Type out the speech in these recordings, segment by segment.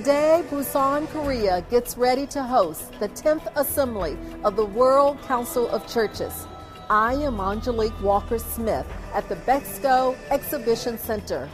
Today, Busan, Korea gets ready to host the 10th Assembly of the World Council of Churches. I am Angelique Walker-Smith at the Bexco Exhibition Center.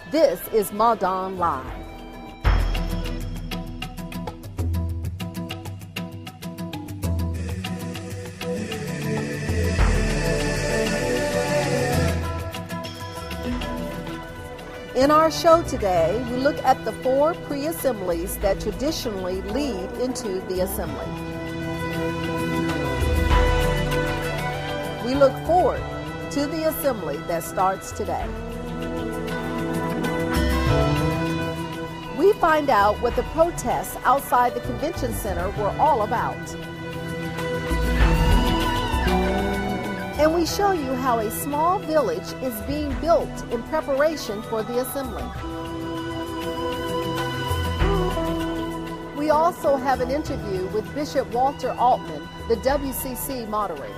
This is Madanlive. In our show today, we look at the 4 pre-assemblies that traditionally lead into the assembly. We look forward to the assembly that starts today. We find out what the protests outside the convention center were all about. And we show you how a small village is being built in preparation for the assembly. We also have an interview with Bishop Walter Altman, the WCC moderator.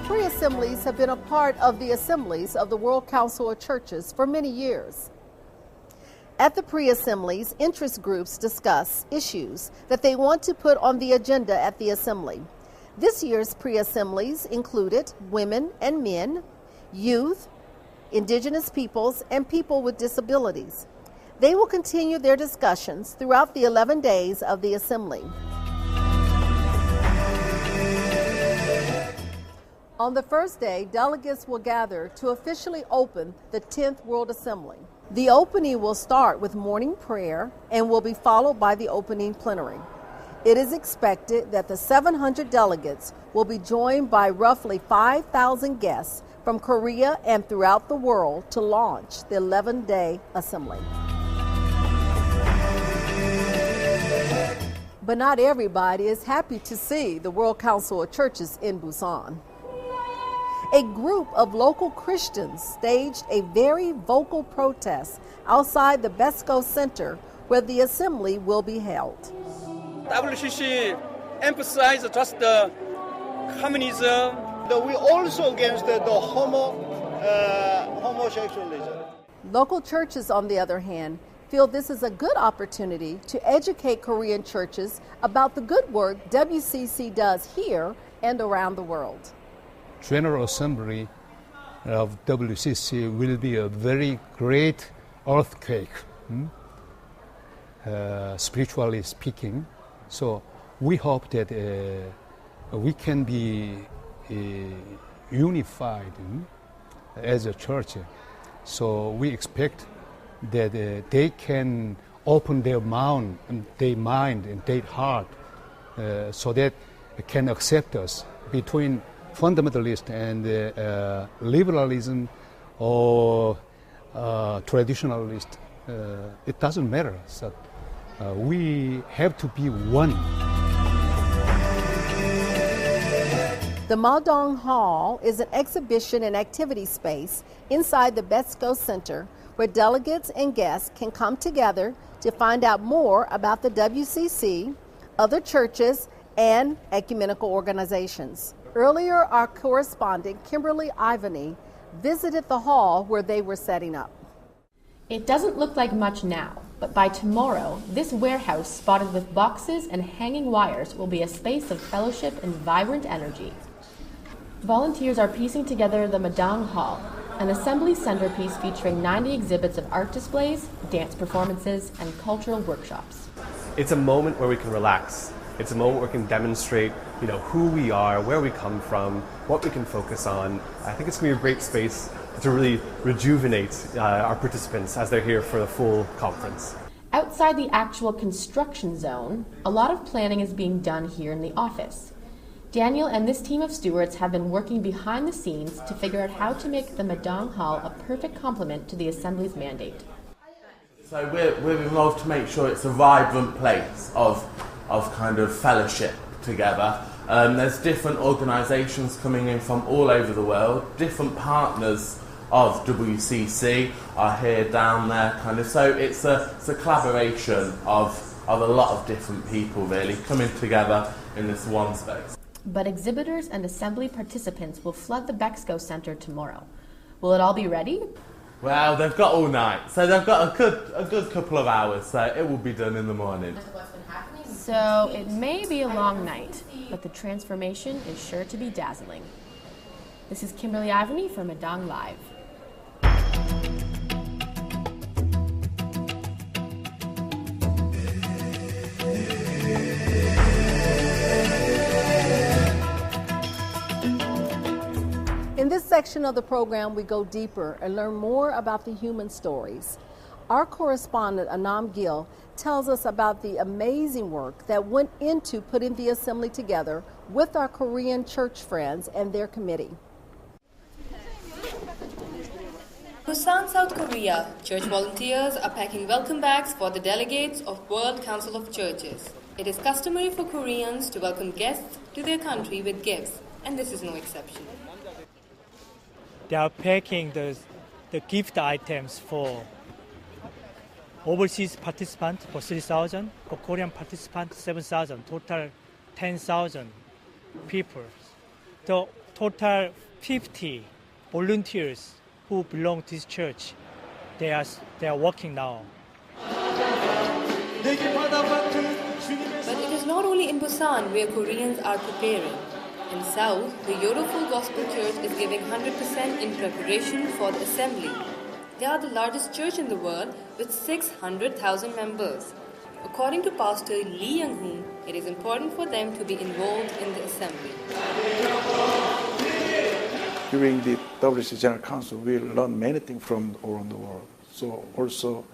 Pre-assemblies have been a part of the assemblies of the World Council of Churches for many years. At the pre-assemblies, interest groups discuss issues that they want to put on the agenda at the assembly. This year's pre-assemblies included women and men, youth, indigenous peoples, and people with disabilities. They will continue their discussions throughout the 11 days of the assembly. On the first day, delegates will gather to officially open the 10th World Assembly. The opening will start with morning prayer and will be followed by the opening plenary. It is expected that the 700 delegates will be joined by roughly 5,000 guests from Korea and throughout the world to launch the 11-day assembly. But not everybody is happy to see the World Council of Churches in Busan. A group of local Christians staged a very vocal protest outside the Bexco Center where the assembly will be held. WCC emphasizes just the communism. We also against the homosexualism. Local churches, on the other hand, feel this is a good opportunity to educate Korean churches about the good work WCC does here and around the world. General Assembly of WCC will be a very great earthquake, spiritually speaking. So we hope that we can be unified as a church. So we expect that they can open their mind and their heart so that they can accept us between fundamentalist and liberalism or traditionalist. It doesn't matter. So we have to be one. The Madong Hall is an exhibition and activity space inside the Bexco Center where delegates and guests can come together to find out more about the WCC, other churches, and ecumenical organizations. Earlier, our correspondent, Kimberly Ivany, visited the hall where they were setting up. It doesn't look like much now, but by tomorrow, this warehouse spotted with boxes and hanging wires will be a space of fellowship and vibrant energy. Volunteers are piecing together the Madong Hall, an assembly centerpiece featuring 90 exhibits of art displays, dance performances, and cultural workshops. It's a moment where we can relax. It's a moment where we can demonstrate, who we are, where we come from, what we can focus on. I think it's going to be a great space to really rejuvenate our participants as they're here for the full conference. Outside the actual construction zone, a lot of planning is being done here in the office. Daniel and this team of stewards have been working behind the scenes to figure out how to make the Madong Hall a perfect complement to the Assembly's mandate. So we're involved to make sure it's a vibrant place of kind of fellowship together. There's different organisations coming in from all over the world. Different partners of WCC are here, down there, kind of. So it's a collaboration of a lot of different people really coming together in this one space. But exhibitors and assembly participants will flood the Bexco Center tomorrow. Will it all be ready? Well, they've got all night, so they've got a good couple of hours, so it will be done in the morning. So it may be a long night, but the transformation is sure to be dazzling. This is Kimberly Ivany for Madanglive. In this section of the program, we go deeper and learn more about the human stories. Our correspondent, Anam Gill, tells us about the amazing work that went into putting the assembly together with our Korean church friends and their committee. Busan, South Korea, church volunteers are packing welcome bags for the delegates of World Council of Churches. It is customary for Koreans to welcome guests to their country with gifts, and this is no exception. They are packing the gift items for overseas participants for 3,000, for Korean participants 7,000, total 10,000 people. The total 50 volunteers who belong to this church, they are working now. But it is not only in Busan where Koreans are preparing. In South, the Yoroful Gospel Church is giving 100% in preparation for the assembly. They are the largest church in the world with 600,000 members. According to Pastor Lee Young-hoon, it is important for them to be involved in the assembly. During the WC General Council, we learn many things from around the world. So also,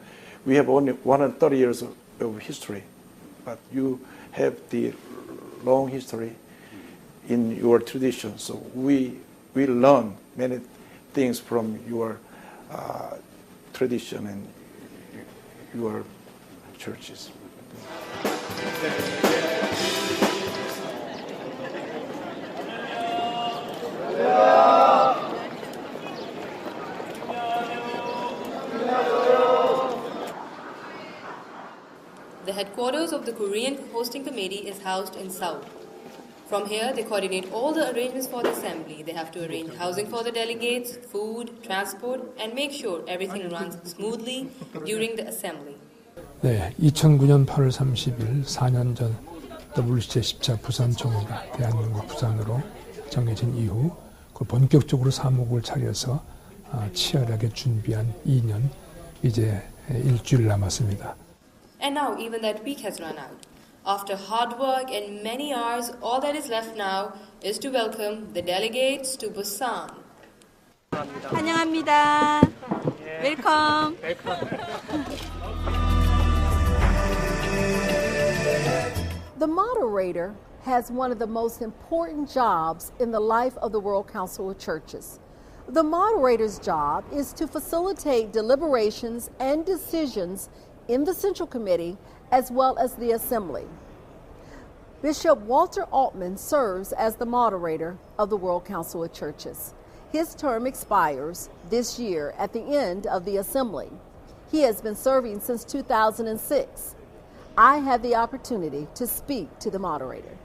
we have only 130 years of history, but you have the long history in your tradition. So we learn many things from your tradition and your churches. The headquarters of the Korean Hosting Committee is housed in South. From here, they coordinate all the arrangements for the assembly. They have to arrange housing for the delegates, food, transport, and make sure everything runs smoothly during the assembly. 네, 2009년 8월 30일 4년 전 WC 제10차 부산 총회가 대한민국 부산으로 정해진 이후 그 본격적으로 사목을 차려서 치열하게 준비한 2년, 이제 일주일 남았습니다. And now even that week has run out. After hard work and many hours, all that is left now is to welcome the delegates to Busan. 환영합니다. 웰컴. The moderator has one of the most important jobs in the life of the World Council of Churches. The moderator's job is to facilitate deliberations and decisions in the Central Committee as well as the Assembly. Bishop Walter Altman serves as the moderator of the World Council of Churches. His term expires this year at the end of the Assembly. He has been serving since 2006. I had the opportunity to speak to the moderator.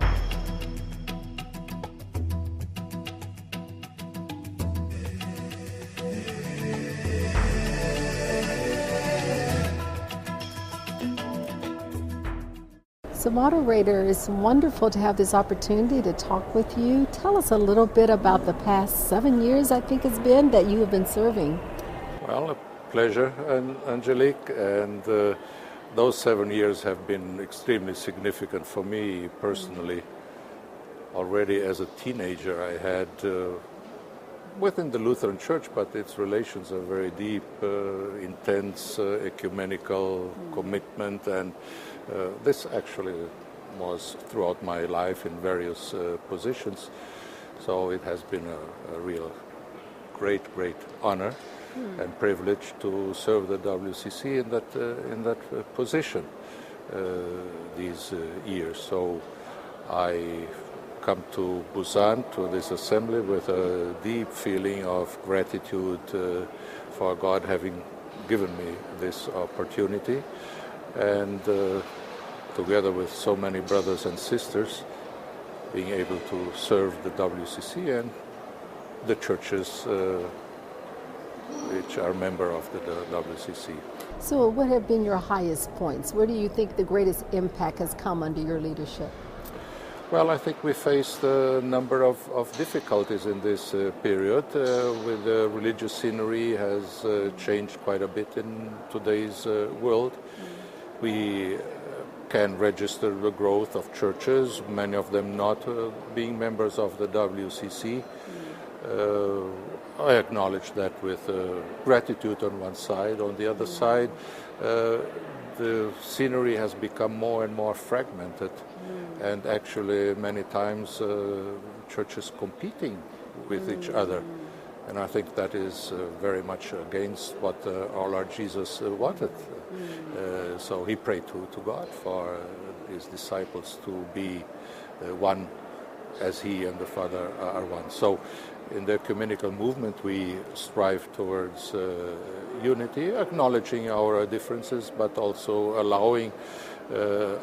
So, moderator, it's wonderful to have this opportunity to talk with you. Tell us a little bit about the past 7 years, I think it's been, that you have been serving. Well, a pleasure, Angelique, and those 7 years have been extremely significant for me personally. Already as a teenager, I had, within the Lutheran Church, but its relations are very deep, intense, ecumenical commitment, and this actually was throughout my life in various positions. So it has been a real great honor and privilege to serve the WCC in that position these years. So I come to Busan, to this assembly, with a deep feeling of gratitude for God having given me this opportunity, and together with so many brothers and sisters, being able to serve the WCC and the churches which are member of the WCC. So what have been your highest points? Where do you think the greatest impact has come under your leadership? Well, I think we faced a number of difficulties in this period. With the religious scenery has changed quite a bit in today's world. We can register the growth of churches, many of them not being members of the WCC. I acknowledge that with gratitude on one side. On the other side, the scenery has become more and more fragmented, and actually many times churches competing with each other. And I think that is very much against what our Lord Jesus wanted. So he prayed to God for his disciples to be one as he and the Father are one. So in the ecumenical movement we strive towards unity, acknowledging our differences, but also allowing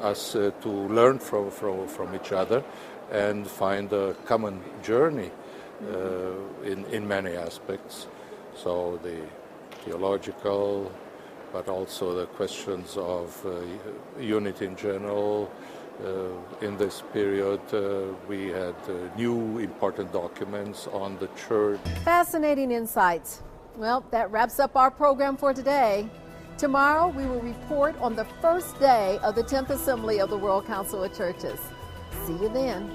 us to learn from each other and find a common journey in many aspects. So the theological, but also the questions of unity in general. In this period, we had new important documents on the church. Fascinating insights. Well, that wraps up our program for today. Tomorrow, we will report on the first day of the 10th Assembly of the World Council of Churches. See you then.